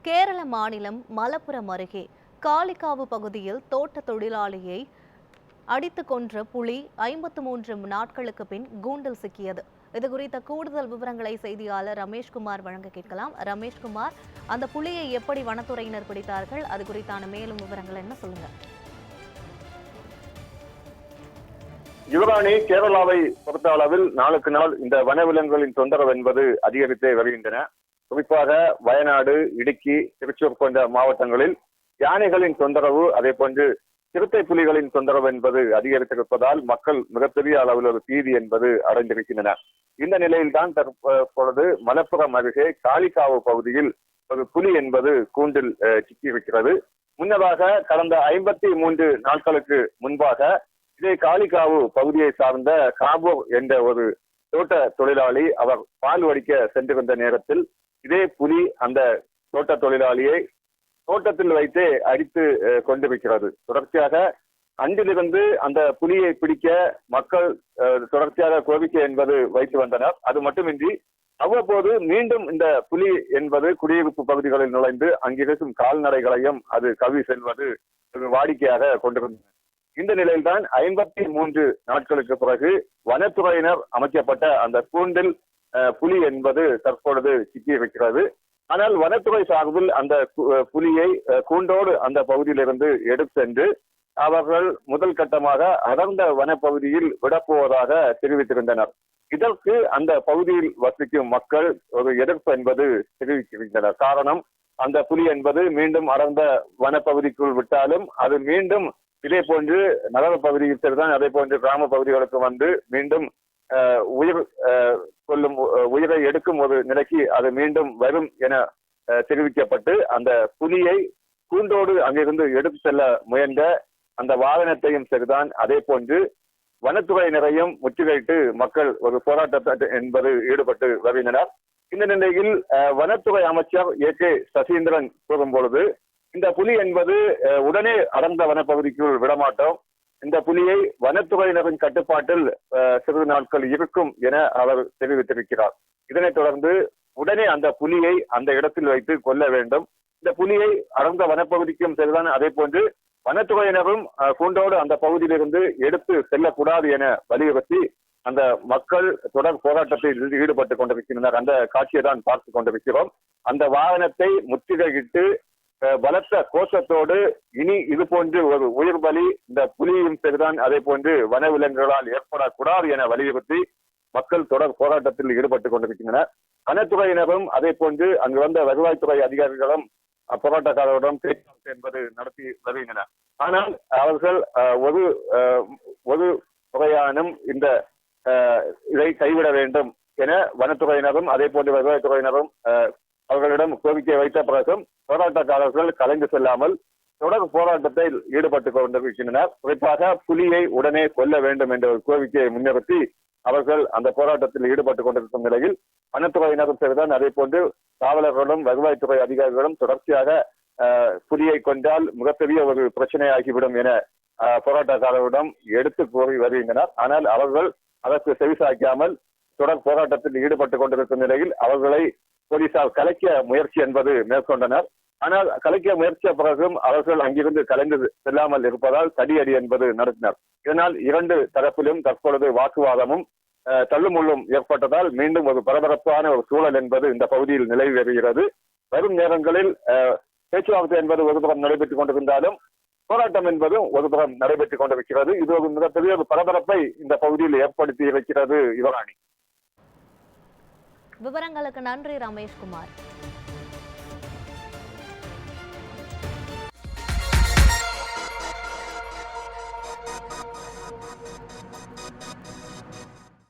கேரள மாநிலம் மலப்புரம் அருகே காளிகாவு பகுதியில் தோட்ட தொழிலாளியை அடித்துக் கொன்ற புலி 53 நாட்களுக்கு பின் கூண்டில் சிக்கியது. இது குறித்த கூடுதல் விவரங்களை செய்தியாளர் ரமேஷ்குமார் வழங்க கேட்கலாம். ரமேஷ்குமார், அந்த புலியை எப்படி வனத்துறையினர் பிடித்தார்கள்? அது குறித்தான மேலும் விவரங்கள் என்ன, சொல்லுங்க. யுவராணி, கேரளாவை பொறுத்த அளவில் நாளுக்கு நாள் இந்த வனவிலங்குகளின் தொந்தரவு என்பது அதிகரித்தே வருகின்றன. குறிப்பாக வயநாடு, இடுக்கி, திருச்சூர் போன்ற மாவட்டங்களில் யானைகளின் தொந்தரவு, அதே போன்று சிறுத்தை புலிகளின் தொந்தரவு என்பது அதிகரித்திருப்பதால் மக்கள் மிகப்பெரிய அளவில் ஒரு பீதி என்பது அடைந்திருக்கின்றனர். இந்த நிலையில்தான் தற்பொழுது மலப்புரம் அருகே காளிகாவு பகுதியில் ஒரு புலி என்பது கூண்டில் சிக்கியிருக்கிறது. முன்னதாக கடந்த 53 நாட்களுக்கு முன்பாக இதே காளிகாவு பகுதியை சார்ந்த காபூர் என்ற ஒரு தோட்ட தொழிலாளி அவர் பால் வடிக்க சென்றிருந்த நேரத்தில் இதே புலி அந்த தோட்ட தொழிலாளியை தோட்டத்தில் வைத்தே அடித்து கொண்டிருக்கிறது. தொடர்ச்சியாக அன்றிலிருந்து அந்த புலியை பிடிக்க மக்கள் தொடர்ச்சியாக கோரிக்கை என்பது வைத்து வந்தனர். அது மட்டுமின்றி அவ்வப்போது மீண்டும் இந்த புலி என்பது குடியிருப்பு பகுதிகளில் நுழைந்து அங்கிருக்கும் கால்நடைகளையும் அது கவி செல்வது வாடிக்கையாக கொண்டிருந்தது. இந்த நிலையில்தான் 53 நாட்களுக்கு பிறகு வனத்துறையினர் அமைக்கப்பட்ட அந்த கூண்டில் புலி என்பது தற்பொழுது சிக்கியிருக்கிறது. ஆனால் வனத்துறை சார்பில் அந்த புலியை கூண்டோடு அந்த பகுதியிலிருந்து எடுத்து சென்று அவர்கள் முதல் கட்டமாக அடர்ந்த வனப்பகுதியில் விடப்போவதாக தெரிவித்திருந்தனர். இதற்கு அந்த பகுதியில் வசிக்கும் மக்கள் ஒரு எதிர்ப்பு என்பது தெரிவித்திருந்தனர். காரணம், அந்த புலி என்பது மீண்டும் அடர்ந்த வனப்பகுதிக்குள் விட்டாலும் அது மீண்டும் இதே போன்று நகர பகுதியில் செல்தான், அதே போன்று கிராம பகுதிகளுக்கு வந்து மீண்டும் உயிரை எடுக்கும் ஒரு நிலைக்கு அது மீண்டும் வரும் என தெரிவிக்கப்பட்டு அந்த புலியை கூண்டோடு அங்கிருந்து எடுத்து செல்ல முயன்ற அந்த வாகனத்தையும் சரிதான், அதே போன்று வனத்துறையினரையும் முற்றுகையிட்டு மக்கள் ஒரு போராட்டத்தை என்பது ஈடுபட்டு வருகின்றனர். இந்த நிலையில் வனத்துறை அமைச்சர் A.K. சசீந்திரன் கூறும் பொழுது, இந்த புலி என்பது உடனே அடர்ந்த வனப்பகுதிக்குள் விடமாட்டோம், இந்த புலியை வனத்துறையினரின் கட்டுப்பாட்டில் சிறிது நாட்கள் இருக்கும் என அவர் தெரிவித்திருக்கிறார். இதனைத் தொடர்ந்து உடனே அந்த புலியை அந்த இடத்தில் வைத்து கொல்ல வேண்டும், இந்த புலியை அடர்ந்த வனப்பகுதிக்கும் செல்தான், அதே போன்று வனத்துறையினரும் கூண்டோடு அந்த பகுதியிலிருந்து எடுத்து செல்லக்கூடாது என வலியுறுத்தி அந்த மக்கள் தொடர் போராட்டத்தில் ஈடுபட்டுக் கொண்டிருக்கின்றனர். அந்த காட்சியை தான் பார்த்து கொண்டிருக்கிறோம். அந்த வாகனத்தை முற்றுகையிட்டு பலத்த கோஷத்தோடு இனி இது போன்று ஒரு உயிர் பலி இந்த புலியும் சரிதான், அதே போன்று வனவிலங்குகளால் ஏற்படக்கூடாது என வலியுறுத்தி மக்கள் தொடர் போராட்டத்தில் ஈடுபட்டுக் கொண்டிருக்கின்றனர். வனத்துறையினரும் அதே போன்று அங்கு வந்த வருவாய்த்துறை அதிகாரிகளும் போராட்டக்காரர்களிடம் பேச்சுவார்த்தை என்பது நடத்தி வருகின்றனர். ஆனால் அவர்கள் ஒரு துறையானும் இந்த இதை கைவிட வேண்டும் என வனத்துறையினரும் அதே போன்று வருவாய்த்துறையினரும் அவர்களிடம் கோரிக்கை வைத்த பிறகும் போராட்டக்காரர்கள் கலைந்து செல்லாமல் தொடர் போராட்டத்தில் ஈடுபட்டுக் கொண்டிருக்கின்றனர். குறிப்பாக புலியை உடனே கொல்ல வேண்டும் என்ற ஒரு கோரிக்கையை முன்னிறுத்தி அவர்கள் அந்த போராட்டத்தில் ஈடுபட்டுக் கொண்டிருக்கும் நிலையில் வனத்துறையினரும் சரிதான், அதே போன்று காவலர்களும் வருவாய்த்துறை அதிகாரிகளும் தொடர்ச்சியாக புலியை கொண்டால் மிகப்பெரிய ஒரு பிரச்சனையாகிவிடும் என போராட்டக்காரர்களிடம் எடுத்து கூறி வருகின்றனர். ஆனால் அவர்கள் அதற்கு செவிசாய்க்காமல் தொடர் போராட்டத்தில் ஈடுபட்டுக் கொண்டிருக்கும் நிலையில் அவர்களை போலீசார் கலைக்க முயற்சி என்பது மேற்கொண்டனர். ஆனால் கலைக்க முயற்சிய பிறகும் அவர்கள் அங்கிருந்து கலைந்து செல்லாமல் இருப்பதால் தடியடி என்பது நடத்தினர். இதனால் இரண்டு தரப்பிலும் தற்பொழுது வாக்குவாதமும் தள்ளுமுள்ளும் ஏற்பட்டதால் மீண்டும் ஒரு பரபரப்பான ஒரு சூழல் என்பது இந்த பகுதியில் நிலவி வருகிறது. வரும் நேரங்களில் பேச்சுவார்த்தை என்பது ஒருபுறம் நடைபெற்றுக் கொண்டிருந்தாலும் போராட்டம் என்பதும் ஒருபுறம் நடைபெற்றுக் கொண்டிருக்கிறது. இது ஒரு மிகப்பெரிய ஒரு பரபரப்பை இந்த பகுதியில் ஏற்படுத்தி இருக்கிறது. யுவராணி, விவரங்களுக்கு நன்றி ரமேஷ்குமார்.